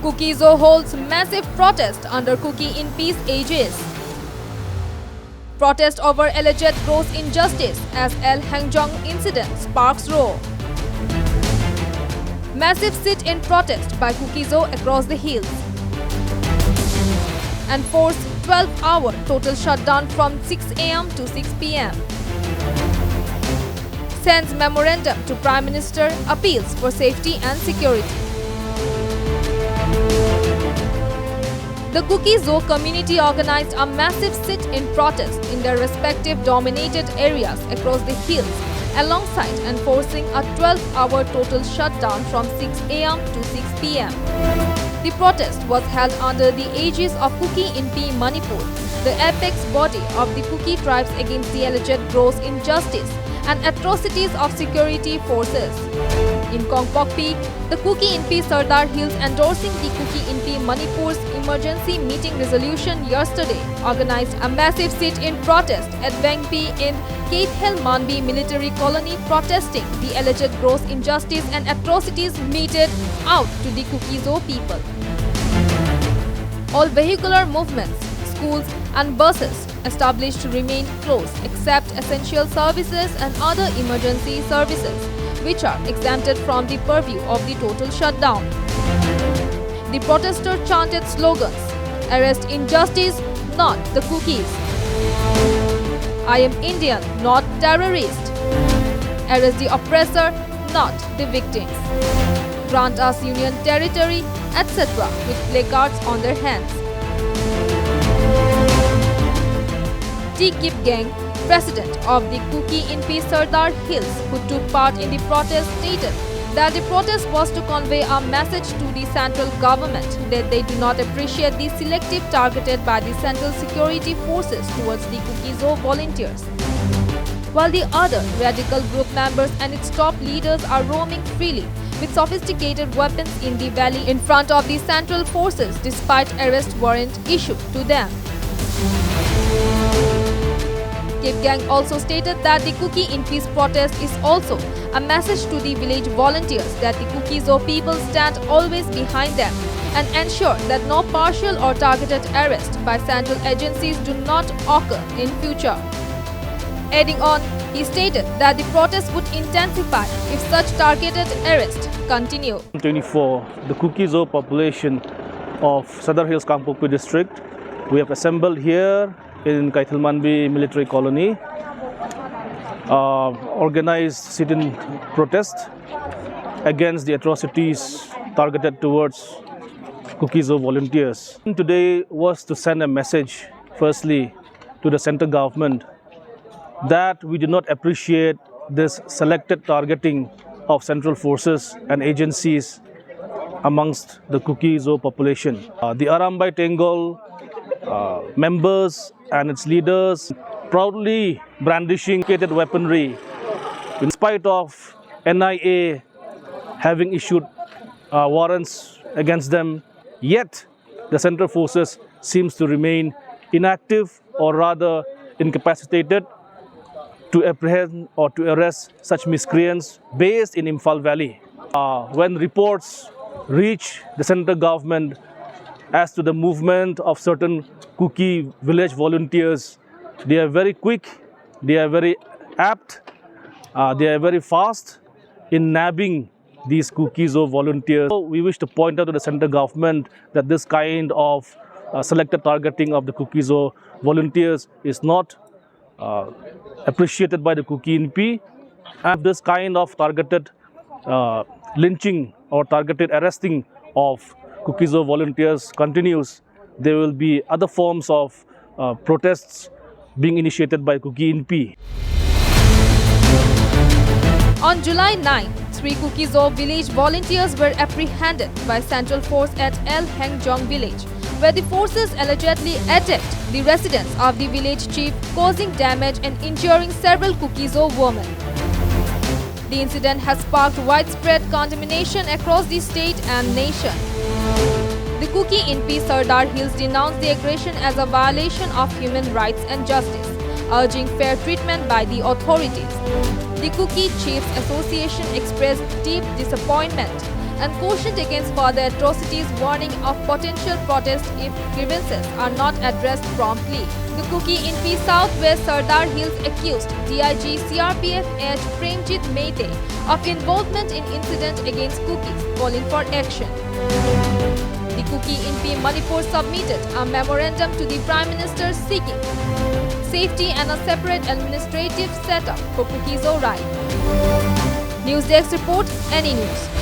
Kuki-Zo holds massive protest under Kuki in Peace aegis. Protest over alleged gross injustice as El Hangjong incident sparks row. Massive sit-in protest by Kuki-Zo across the hills. And force 12-hour total shutdown from 6 a.m. to 6 p.m. Sends memorandum to Prime Minister, appeals for safety and security. The Kuki-Zo community organized a massive sit-in protest in their respective dominated areas across the hills, alongside enforcing a 12-hour total shutdown from 6 a.m. to 6 p.m. The protest was held under the aegis of Kuki Inpi Manipur, the apex body of the Kuki tribes against the alleged gross injustice and atrocities of security forces. In Kongpokpi, the Kuki Inpi Sardar Hills endorsing the Kuki Inpi Manipur's emergency meeting resolution yesterday organized a massive sit-in protest at Bengpi in Keithel Manbi military colony protesting the alleged gross injustice and atrocities meted out to the Kuki-Zo people. All vehicular movements, schools and buses established to remain closed except essential services and other emergency services, which are exempted from the purview of the total shutdown. The protesters chanted slogans, "Arrest injustice, not the Kukis." "I am Indian, not terrorist." "Arrest the oppressor, not the victims." "Grant us union territory," etc. with placards on their hands. T. Kip Gang, president of the Kuki Inpi Sardar Hills, who took part in the protest, stated that the protest was to convey a message to the central government that they do not appreciate the selective targeted by the central security forces towards the Kuki-Zo volunteers. While the other radical group members and its top leaders are roaming freely with sophisticated weapons in the valley in front of the central forces despite arrest warrant issued to them. Kip Gang also stated that the Kuki in Peace protest is also a message to the village volunteers that the Kuki-Zo people stand always behind them and ensure that no partial or targeted arrest by central agencies do not occur in future. Adding on, he stated that the protest would intensify if such targeted arrests continue. 24, the Kuki-Zo population of Sardar Hills Kangpokpi district, we have assembled here in Keithel Manbi military colony, organized sit-in protest against the atrocities targeted towards Kuki-Zo volunteers. Today was to send a message, firstly, to the central government that we do not appreciate this selected targeting of central forces and agencies amongst the Kuki-Zo population. The Arambai Tengol members and its leaders proudly brandishing weaponry in spite of NIA having issued warrants against them, yet the central forces seems to remain inactive or rather incapacitated to apprehend or to arrest such miscreants based in Imphal Valley. When reports reach the central government as to the movement of certain Kuki village volunteers, they are very quick, they are very apt, they are very fast in nabbing these Kuki-Zo volunteers. So we wish to point out to the central government that this kind of selected targeting of the Kuki-Zo volunteers is not appreciated by the Kuki Inpi, and this kind of targeted lynching or targeted arresting of Kuki-Zo volunteers continues, there will be other forms of protests being initiated by Kuki Inpi. On July 9, 3 Kuki-Zo village volunteers were apprehended by Central Force at El Hangjong village, where the forces allegedly attacked the residence of the village chief, causing damage and injuring several Kuki-Zo women. The incident has sparked widespread condemnation across the state and nation. The Kuki Inpi Sardar Hills denounced the aggression as a violation of human rights and justice, urging fair treatment by the authorities. The Kuki Chiefs Association expressed deep disappointment and cautioned against further atrocities, warning of potential protests if grievances are not addressed promptly. The Kuki Infi Southwest Sardar Hills accused DIG CRPF H. Premjit Meite of involvement in incident against Kukis, calling for action. The Kuki Infi Manipur submitted a memorandum to the Prime Minister seeking safety and a separate administrative setup for Kuki Zorai. News Desk report, Any News.